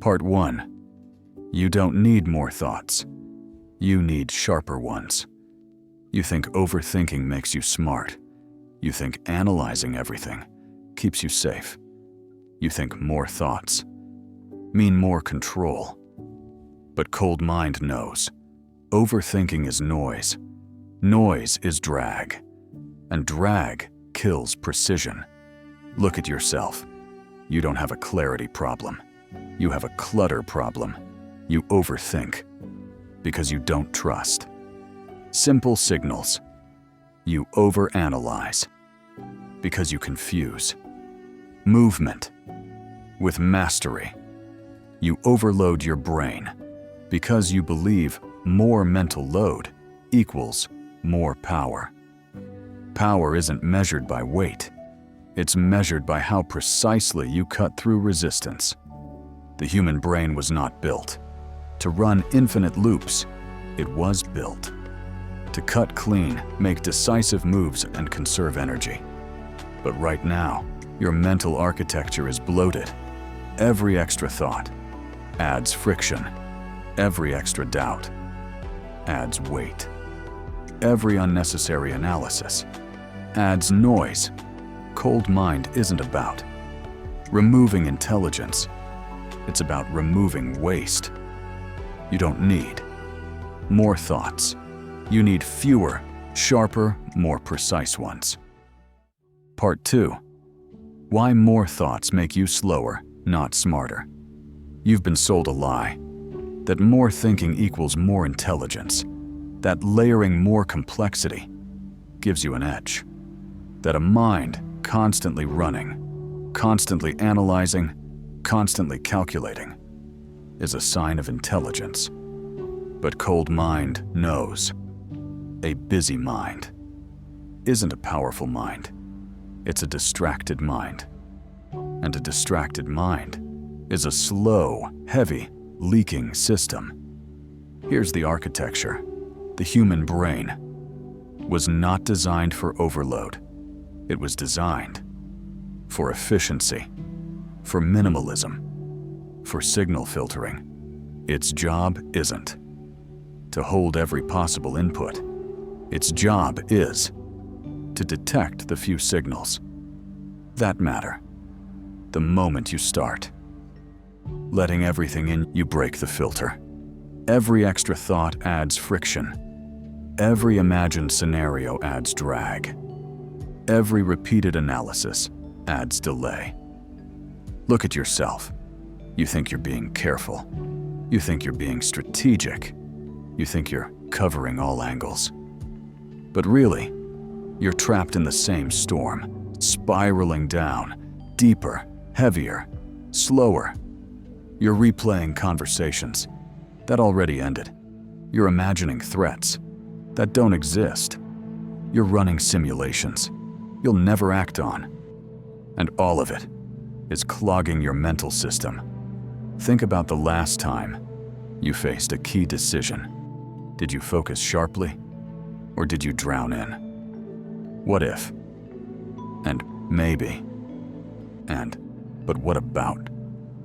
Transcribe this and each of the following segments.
Part 1. You don't need more thoughts. You need sharper ones. You think overthinking makes you smart. You think analyzing everything keeps you safe. You think more thoughts mean more control. But cold mind knows. Overthinking is noise. Noise is drag. And drag kills precision. Look at yourself. You don't have a clarity problem. You have a clutter problem. You overthink because you don't trust. Simple signals. You overanalyze because you confuse. Movement. With mastery. You overload your brain because you believe more mental load equals more power. Power isn't measured by weight. It's measured by how precisely you cut through resistance. The human brain was not built to run infinite loops. It was built to cut clean, make decisive moves, and conserve energy. But right now, your mental architecture is bloated. Every extra thought adds friction. Every extra doubt adds weight. Every unnecessary analysis adds noise. Cold mind isn't about removing intelligence. It's about removing waste. You don't need more thoughts. You need fewer, sharper, more precise ones. Part 2. Why more thoughts make you slower, not smarter. You've been sold a lie. That more thinking equals more intelligence. That layering more complexity gives you an edge. That a mind constantly running, constantly analyzing, constantly calculating is a sign of intelligence. But cold mind knows. A busy mind isn't a powerful mind. It's a distracted mind. And a distracted mind is a slow, heavy, leaking system. Here's the architecture. The human brain was not designed for overload. It was designed for efficiency, for minimalism, for signal filtering. Its job isn't to hold every possible input. Its job is to detect the few signals that matter. The moment you start letting everything in, you break the filter. Every extra thought adds friction. Every imagined scenario adds drag. Every repeated analysis adds delay. Look at yourself. You think you're being careful. You think you're being strategic. You think you're covering all angles. But really, you're trapped in the same storm, spiraling down, deeper, heavier, slower. You're replaying conversations that already ended. You're imagining threats that don't exist. You're running simulations you'll never act on. And all of it is clogging your mental system. Think about the last time you faced a key decision. Did you focus sharply, or did you drown in? What if? And maybe. And, but what about?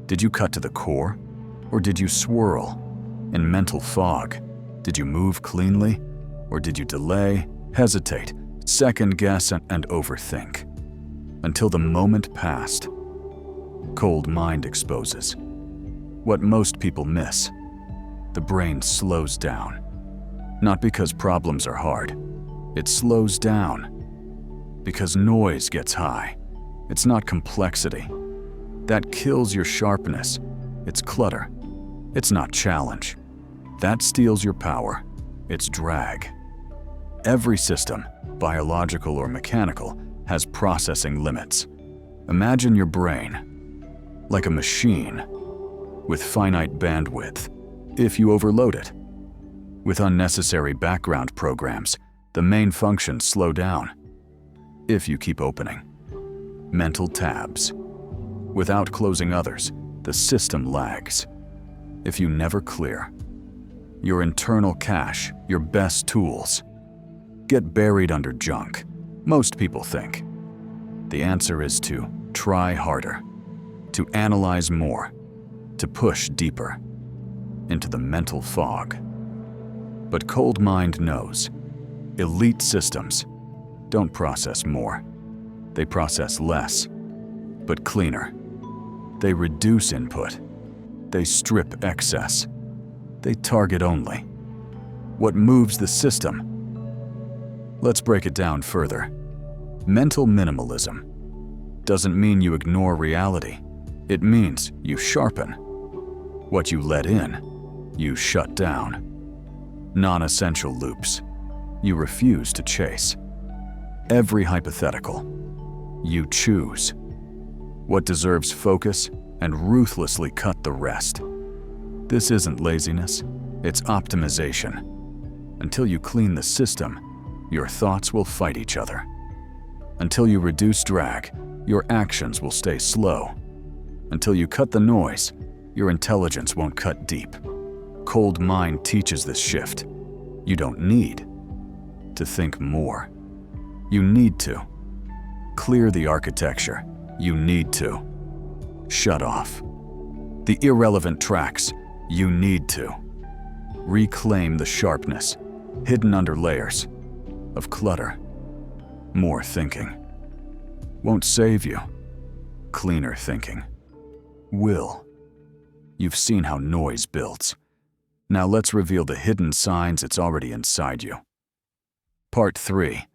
Did you cut to the core, or did you swirl in mental fog? Did you move cleanly, or did you delay, hesitate, second guess, and overthink? Until the moment passed. Cold mind exposes what most people miss. The brain slows down. Not because problems are hard. It slows down because noise gets high. It's not complexity. That kills your sharpness. It's clutter. It's not challenge. That steals your power. It's drag. Every system, biological or mechanical, has processing limits. Imagine your brain like a machine with finite bandwidth. If you overload it with unnecessary background programs, the main functions slow down. If you keep opening mental tabs without closing others, the system lags. If you never clear your internal cache, your best tools get buried under junk. Most people think the answer is to try harder, to analyze more, to push deeper into the mental fog. But cold mind knows elite systems don't process more. They process less, but cleaner. They reduce input. They strip excess. They target only what moves the system. Let's break it down further. Mental minimalism doesn't mean you ignore reality. It means you sharpen. What you let in, you shut down. Non-essential loops, you refuse to chase. Every hypothetical, you choose. What deserves focus and ruthlessly cut the rest. This isn't laziness, it's optimization. Until you clean the system, your thoughts will fight each other. Until you reduce drag, your actions will stay slow. Until you cut the noise, your intelligence won't cut deep. Cold mind teaches this shift. You don't need to think more. You need to clear the architecture. You need to shut off the irrelevant tracks. You need to reclaim the sharpness hidden under layers of clutter. More thinking won't save you. Cleaner thinking will. You've seen how noise builds. Now let's reveal the hidden signs it's already inside you. Part 3.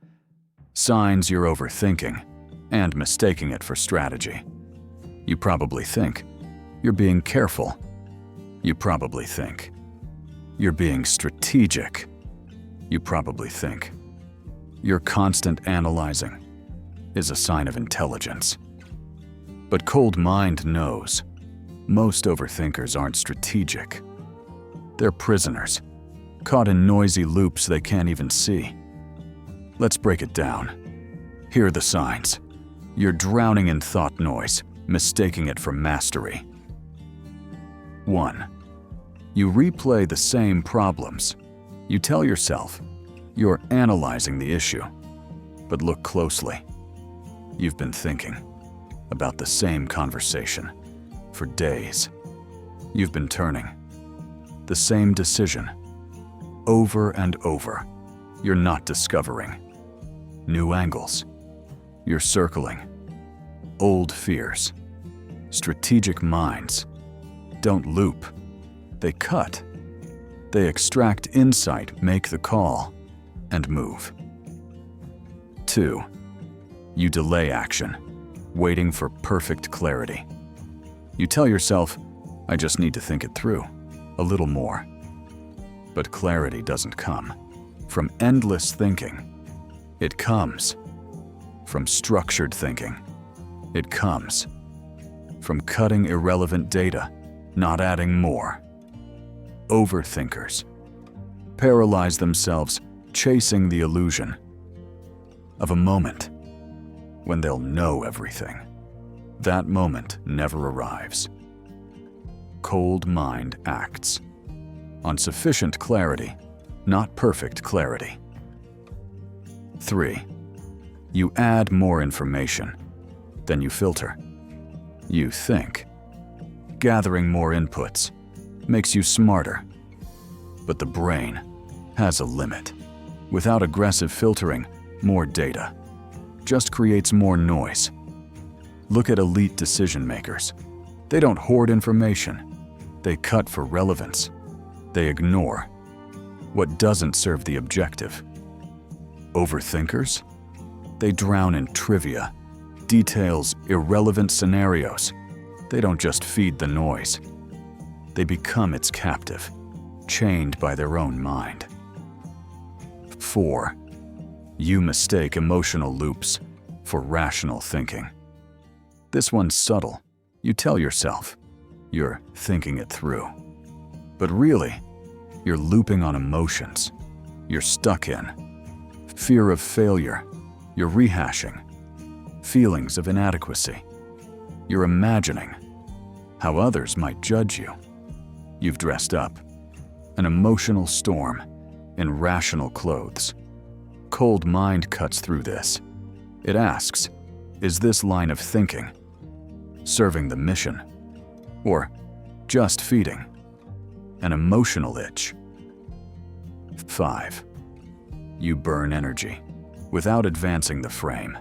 Signs you're overthinking and mistaking it for strategy. You probably think you're being careful. You probably think you're being strategic. You probably think your constant analyzing is a sign of intelligence. But cold mind knows most overthinkers aren't strategic. They're prisoners, caught in noisy loops they can't even see. Let's break it down. Here are the signs. You're drowning in thought noise, mistaking it for mastery. 1. You replay the same problems. You tell yourself you're analyzing the issue, but look closely. You've been thinking about the same conversation for days. You've been turning the same decision over and over. You're not discovering new angles. You're circling old fears. Strategic minds don't loop. They cut. They extract insight, make the call, and move. 2. You delay action, waiting for perfect clarity. You tell yourself, I just need to think it through a little more. But clarity doesn't come from endless thinking. It comes from structured thinking. It comes from cutting irrelevant data, not adding more. Overthinkers paralyze themselves chasing the illusion of a moment when they'll know everything. That moment never arrives. Cold mind acts on sufficient clarity, not perfect clarity. 3. You add more information than you filter. You think. Gathering more inputs makes you smarter. But the brain has a limit. Without aggressive filtering, more data just creates more noise. Look at elite decision makers. They don't hoard information. They cut for relevance. They ignore what doesn't serve the objective. Overthinkers? They drown in trivia, details, irrelevant scenarios. They don't just feed the noise. They become its captive, chained by their own mind. 4. You mistake emotional loops for rational thinking. This one's subtle. You tell yourself you're thinking it through. But really, you're looping on emotions. You're stuck in fear of failure. You're rehashing feelings of inadequacy. You're imagining how others might judge you. You've dressed up an emotional storm in rational clothes. Cold mind cuts through this. It asks, is this line of thinking serving the mission or just feeding. An emotional itch. 5. You burn energy without advancing the frame.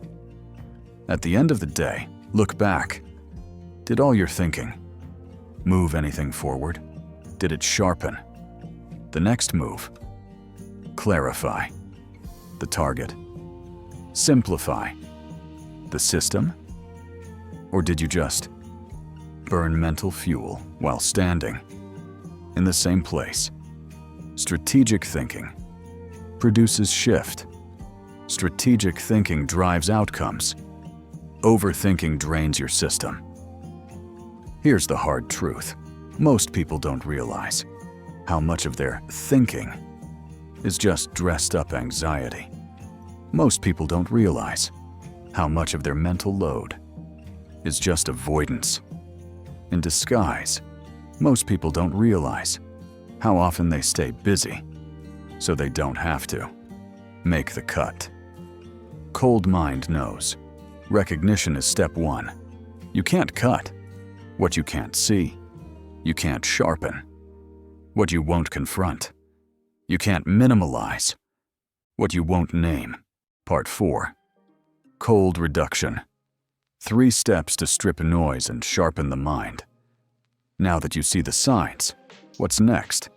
At the end of the day, look back. Did all your thinking move anything forward? Did it sharpen? The next move. Clarify. The target. Simplify. The system? Or did you just burn mental fuel while standing in the same place? Strategic thinking produces shift. Strategic thinking drives outcomes. Overthinking drains your system. Here's the hard truth. Most people don't realize how much of their thinking is just dressed up anxiety. Most people don't realize how much of their mental load is just avoidance in disguise. Most people don't realize how often they stay busy so they don't have to make the cut. Cold mind knows. Recognition is step 1. You can't cut what you can't see. You can't sharpen what you won't confront. You can't minimalize what you won't name. Part 4. Cold reduction. 3 steps to strip noise and sharpen the mind. Now that you see the signs, what's next?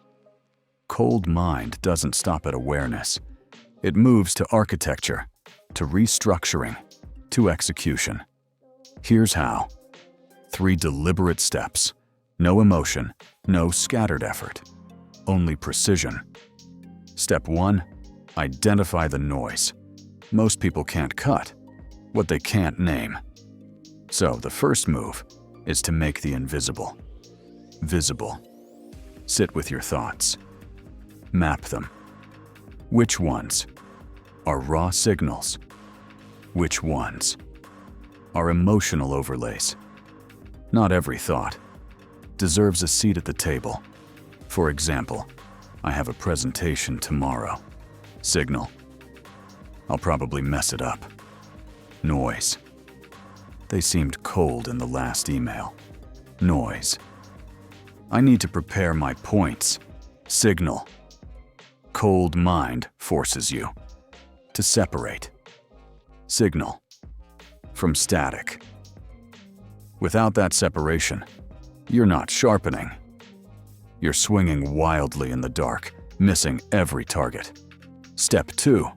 Cold mind doesn't stop at awareness. It moves to architecture, to restructuring, to execution. Here's how. 3 deliberate steps. No emotion, no scattered effort, only precision. Step 1. Identify the noise. Most people can't cut what they can't name. So the first move is to make the invisible visible. Sit with your thoughts. Map them. Which ones are raw signals? Which ones are emotional overlays? Not every thought deserves a seat at the table. For example, I have a presentation tomorrow. Signal. I'll probably mess it up. Noise. They seemed cold in the last email. Noise. I need to prepare my points. Signal. Cold mind forces you to separate signal from static. Without that separation, you're not sharpening. You're swinging wildly in the dark, missing every target. Step 2.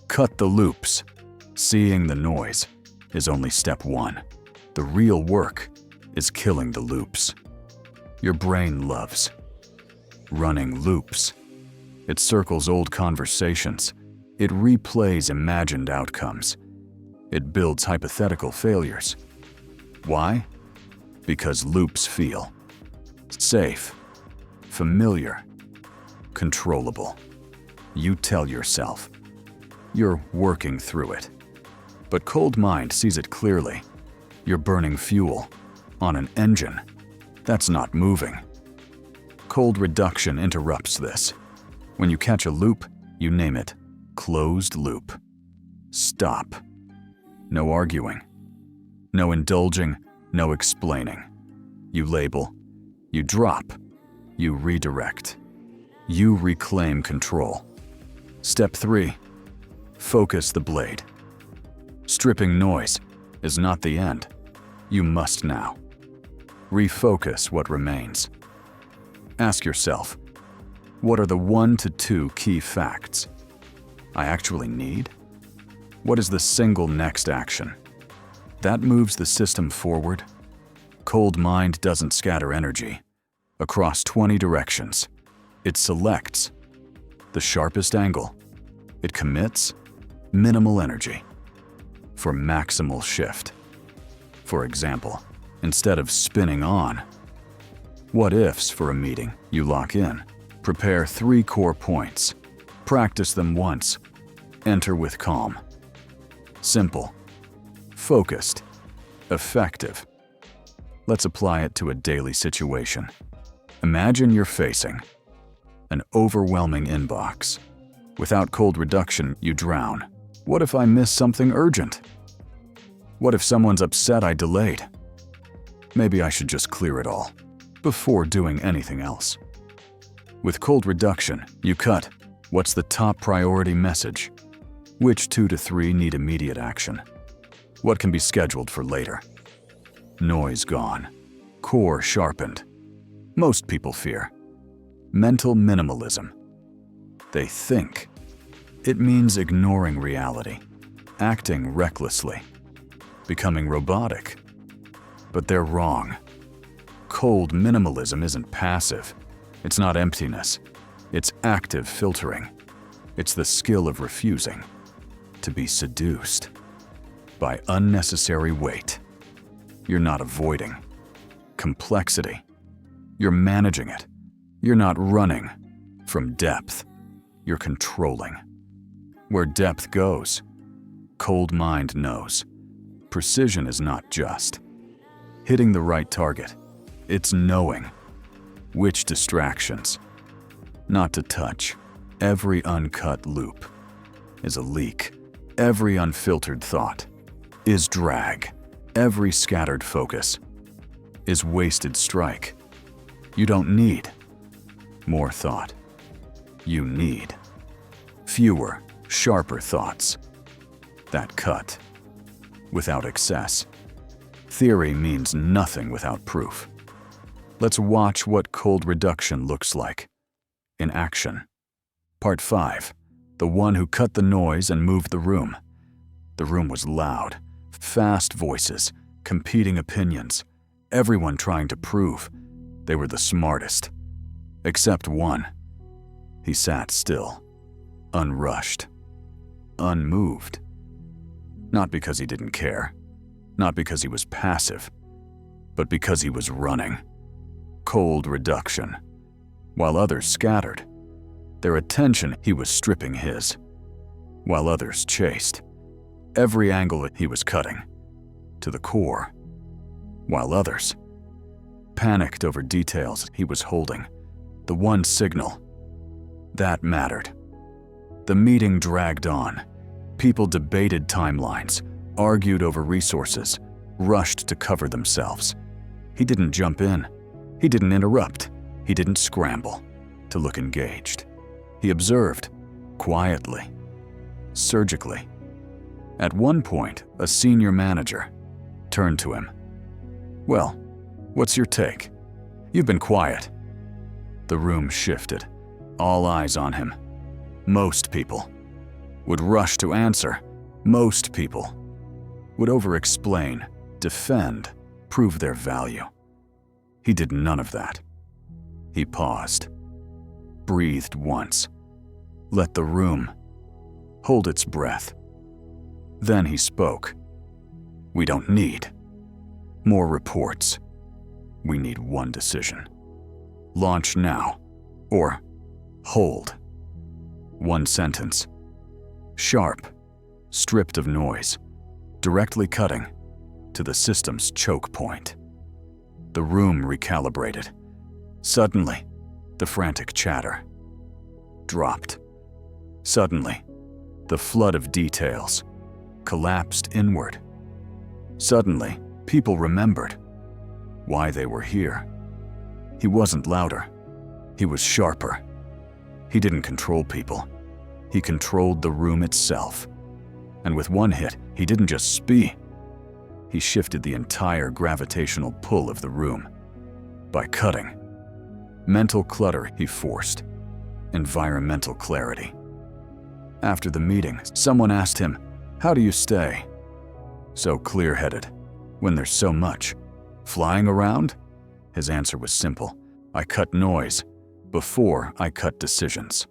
Cut the loops. Seeing the noise is only step 1. The real work is killing the loops. Your brain loves running loops. It circles old conversations. It replays imagined outcomes. It builds hypothetical failures. Why? Because loops feel safe, familiar, controllable. You tell yourself you're working through it. But cold mind sees it clearly. You're burning fuel on an engine that's not moving. Cold reduction interrupts this. When you catch a loop, you name it closed loop. Stop. No arguing. No indulging. No explaining. You label. You drop. You redirect. You reclaim control. Step 3. Focus the blade. Stripping noise is not the end. You must now refocus what remains. Ask yourself, what are the 1 to 2 key facts I actually need? What is the single next action that moves the system forward? Cold mind doesn't scatter energy across 20 directions. It selects the sharpest angle. It commits minimal energy for maximal shift. For example, instead of spinning on what-ifs for a meeting, you lock in. Prepare 3 core points. Practice them once. Enter with calm. Simple, focused, effective. Let's apply it to a daily situation. Imagine you're facing an overwhelming inbox. Without cold reduction, you drown. What if I miss something urgent? What if someone's upset I delayed? Maybe I should just clear it all. before doing anything else. With cold reduction, you cut what's the top priority message, which 2 to 3 need immediate action, what can be scheduled for later. Noise gone, core sharpened. Most people fear mental minimalism. They think it means ignoring reality, acting recklessly, becoming robotic. But they're wrong. Cold minimalism isn't passive. It's not emptiness. It's active filtering. It's the skill of refusing to be seduced by unnecessary weight. You're not avoiding complexity. You're managing it. You're not running from depth. You're controlling. Where depth goes, cold mind knows. Precision is not just hitting the right target. It's knowing which distractions not to touch. Every uncut loop is a leak. Every unfiltered thought is drag. Every scattered focus is wasted strike. You don't need more thought. You need fewer, sharper thoughts that cut without excess. Theory means nothing without proof. Let's watch what cold reduction looks like in action. Part 5. The one who cut the noise and moved the room. The room was loud, fast voices, competing opinions, everyone trying to prove they were the smartest. Except one. He sat still, unrushed, unmoved. Not because he didn't care, not because he was passive, but because he was running. Cold reduction. While others scattered their attention, he was stripping his. While others chased every angle he was cutting to the core. While others panicked over details he was holding, the one signal that mattered. The meeting dragged on. People debated timelines, argued over resources, rushed to cover themselves. He didn't jump in. He didn't interrupt. He didn't scramble to look engaged. He observed, quietly, surgically. At one point, a senior manager turned to him. "Well, what's your take? You've been quiet." The room shifted, all eyes on him. Most people would rush to answer. Most people would over-explain, defend, prove their value. He did none of that. He paused, breathed once, let the room hold its breath. Then he spoke. "We don't need more reports. We need one decision. Launch now, or hold." One sentence. Sharp, stripped of noise, directly cutting to the system's choke point. The room recalibrated. Suddenly, the frantic chatter dropped. Suddenly, the flood of details collapsed inward. Suddenly, people remembered why they were here. He wasn't louder. He was sharper. He didn't control people. He controlled the room itself. And with one hit, he didn't just speak. He shifted the entire gravitational pull of the room. By cutting mental clutter, he forced environmental clarity. After the meeting, someone asked him, "How do you stay so clear-headed when there's so much flying around?" His answer was simple. "I cut noise before I cut decisions."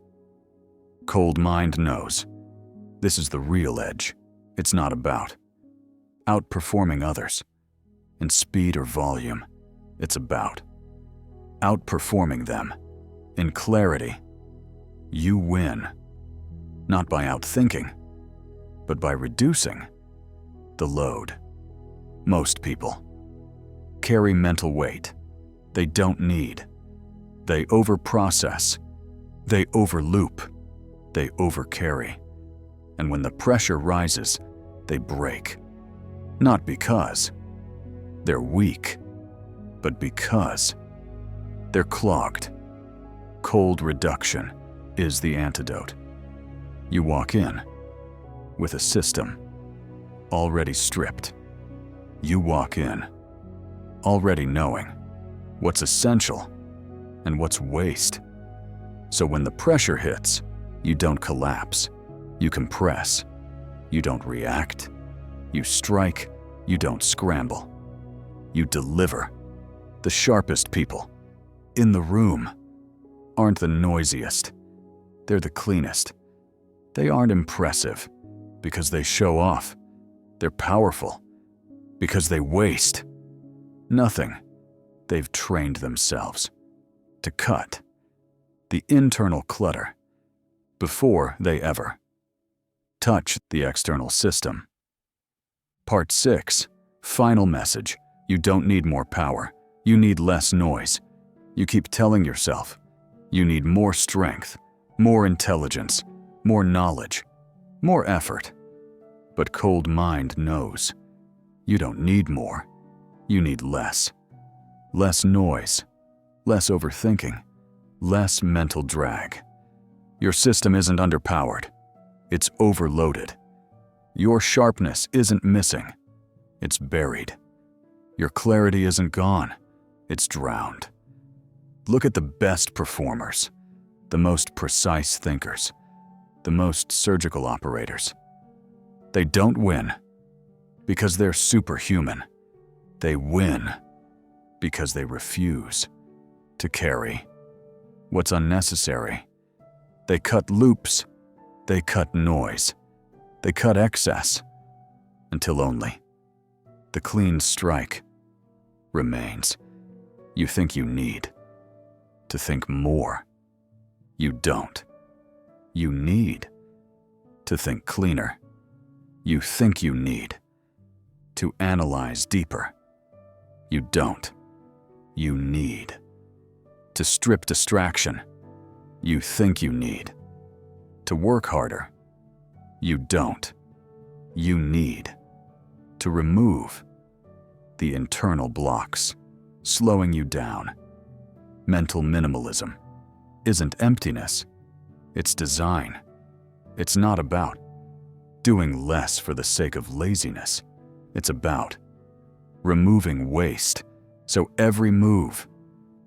Cold mind knows this is the real edge. It's not about outperforming others in speed or volume. It's about outperforming them in clarity. You win, not by outthinking, but by reducing the load. Most people carry mental weight they don't need. They overprocess, they overloop, they overcarry. And when the pressure rises, they break. Not because they're weak, but because They're clogged. Cold reduction is the antidote. You walk in with a system already stripped. You walk in already knowing what's essential and what's waste. So when the pressure hits, you don't collapse. You compress. You don't react. You strike. You don't scramble. You deliver. The sharpest people in the room aren't the noisiest. They're the cleanest. They aren't impressive because they show off. They're powerful because they waste nothing. They've trained themselves to cut the internal clutter before they ever touch the external system. Part 6. Final message. You don't need more power. You need less noise. You keep telling yourself you need more strength, more intelligence, more knowledge, more effort. But cold mind knows you don't need more. You need less. Less noise, less overthinking, less mental drag. Your system isn't underpowered. It's overloaded. Your sharpness isn't missing. It's buried. Your clarity isn't gone. It's drowned. Look at the best performers, the most precise thinkers, the most surgical operators. They don't win because they're superhuman. They win because they refuse to carry what's unnecessary. They cut loops. They cut noise. They cut excess until only the clean strike remains. You think you need to think more. You don't. You need to think cleaner. You think you need to analyze deeper. You don't. You need to strip distraction. You think you need to work harder. You don't. You need to remove the internal blocks slowing you down. Mental minimalism isn't emptiness. It's design. It's not about doing less for the sake of laziness. It's about removing waste so every move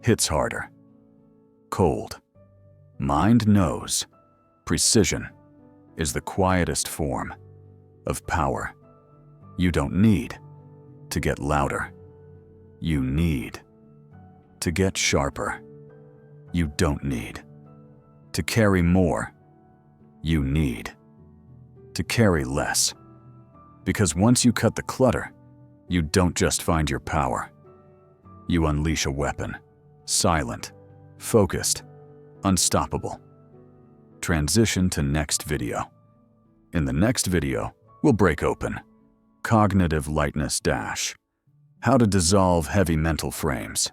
hits harder. Cold mind knows precision is the quietest form of power. You don't need to get louder. You need to get sharper. You don't need to carry more. You need to carry less. Because once you cut the clutter, you don't just find your power. You unleash a weapon, silent, focused, unstoppable. Transition to next video. In the next video, we'll break open Cognitive Lightness Dash, how to dissolve heavy mental frames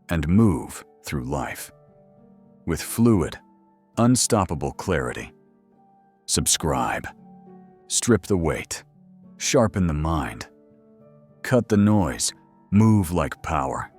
and move through life with fluid, unstoppable clarity. Subscribe. Strip the weight. Sharpen the mind. Cut the noise. Move like power.